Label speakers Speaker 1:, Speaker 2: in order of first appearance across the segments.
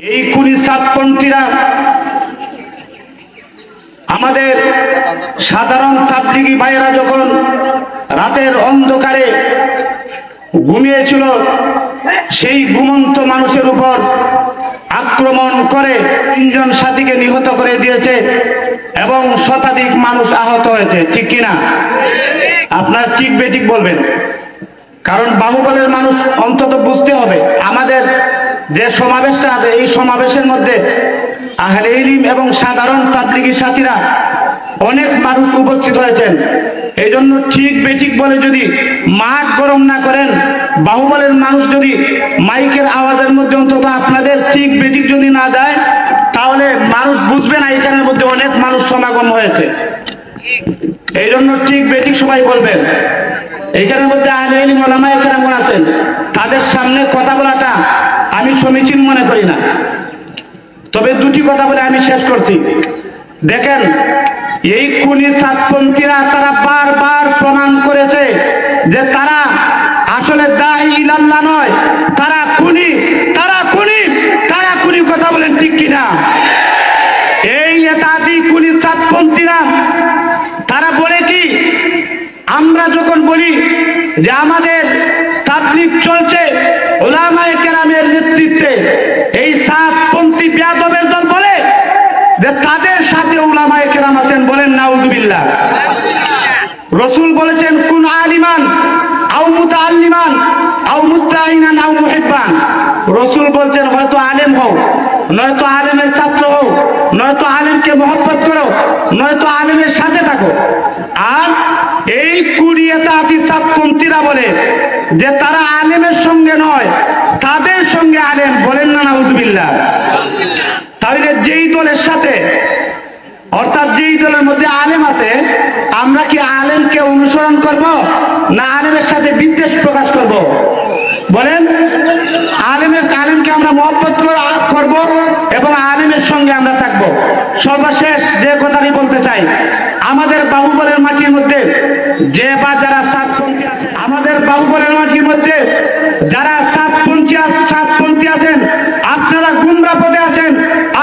Speaker 1: এই কুড়ি সাতপন্থীরা আমাদের সাধারণ তাবলিগী ভাইয়েরা যখন রাতের অন্ধকারে ঘুমিয়েছিল, সেই ঘুমন্ত মানুষের উপর আক্রমণ করে 3 জন সাথীকে নিহত করে দিয়েছে এবং শতাধিক মানুষ আহত হয়েছে। ঠিক কিনা? আপনার ঠিক বেঠিক বলবেন, কারণ বাহুবলের মানুষ অন্তত বুঝতে হবে আমাদের যে সমাবেশটা আছে, এই সমাবেশের মধ্যে আহলে ইলম এবং সাধারণ তাবলিগী সাথীরা অনেক মানুষ উপস্থিত হয়েছেন। এই জন্য ঠিক বেঠিক বলে যদি মাঠ গরম না করেন, বাহুবলের মানুষ যদি মাইকের আওয়াজের মধ্যে অন্তত আপনাদের ঠিক বেঠিক যদি না যায়, তাহলে মানুষ বুঝবে না এখানের মধ্যে অনেক মানুষ সমাগম হয়েছে। এই জন্য ঠিক বেঠিক সবাই বলবেন। এইখানের মধ্যে আহলে ইলম ওলামায়ে কেরাম আছেন, তাদের সামনে কথা বলাটা আমি সমীচীন মনে করি না। তবে দুটি কথা বলে আমি শেষ করছি। দেখেন, এই কুনি সাতপন্থীরা তারা বারবার প্রমাণ করেছে যে তারা আসলে দাঈ ইলাল্লাহ নয়, তারা কুনি কথা বলেন ঠিক কিনা? এই এতাদি কুনি সাতপন্থীরা তারা বলে কি, আমরা যখন বলি যে আমাদের তাবলীগ চলছে উলামায়ে কেরামের নেতৃত্বে, এই সাতপন্থী বেয়াদবের দল বলে যে তাদের সাথে উলামায়ে কেরাম আছেন। বলেন নাউজুবিল্লাহ। রাসূল বলেছেন কুন আলিমান আও মুতাআল্লিমান আও মুস্তাঈনান আও মুহিব্বান। রাসূল বলেছেন হয়তো আলেম হও, নয়তো আলেমের ছাত্র হও, নয়তো আলেমকে মহব্বত করো, নয়তো আলেমের সাথে থাকো। আর এই কুড়িয়াতি সাতপন্থীরা বলে যে তারা আলেমের সঙ্গে নয়, তাদের সঙ্গে আলেম। বলেন না নাউজুবিল্লাহ। তাহলে যেই দলের সাথে, অর্থাৎ যেই দলের মধ্যে আলেম আছে, আমরা কি আলেমকে অনুসরণ করব না আলেমের সাথে বিদ্বেষ প্রকাশ করব? বলেন, আলেমকে আমরা মহব্বত করব এবং আলেমের সঙ্গে আমরা থাকবো। সর্বশেষ যে কথাটি বলতে চাই, আমাদের বাহুবলের মাটির মধ্যে যে বা যারা সাতপন্থী আছে, আমাদের বাহুবলের মাটির মধ্যে যারা সাতপন্থী আছেন, আপনারা গুমরা পথে আছেন,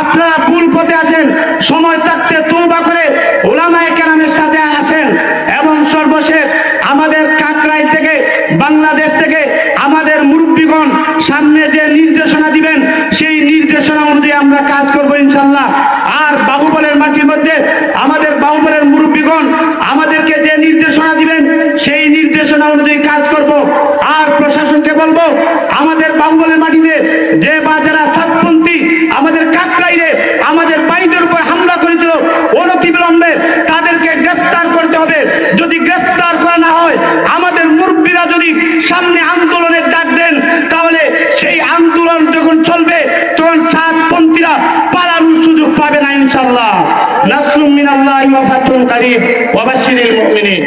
Speaker 1: আপনারা ভুল পথে আছেন। সময় থাকতে তওবা করে উলামায়ে কেরামের সাথে আসেন। এবং সর্বশেষ আমাদের কাকরাই থেকে, বাংলাদেশ থেকে আমাদের মুরব্বীগণ সামনে যে নির্দেশনা দিবেন, সেই নির্দেশনা অনুযায়ী আমরা কাজ করব ইনশাআল্লাহ। আর বাহুবলের মাটির মধ্যে আমাদের বাহুবলের মুরব্বীগণ আমাদেরকে যে নির্দেশনা দিবেন, সেই নির্দেশনা অনুযায়ী কাজ করব। আর প্রশাসনকে বলবো, আমাদের বাহুবলের মাটিতে যে বা যারা সাতপন্থী আমাদের কাকরাইলে আমাদের বাইদের উপর হামলা করেছিল, অনতিবিলম্বে তাদেরকে গ্রেফতার করতে হবে। যদি গ্রেফতার করা না হয়, আমাদের মুরব্বীরা যদি সামনে আন্দোলনের ডাক দেন, তাহলে সেই আন্দোলন যখন চলবে, তখন সাতপন্থীরা পালানোর সুযোগ পাবে না ইনশাআল্লাহ। নাসরুম মিনাল্লাহি ওয়া ফাতহুন কারীব ওয়া বাশশিরিল মুমিনিন।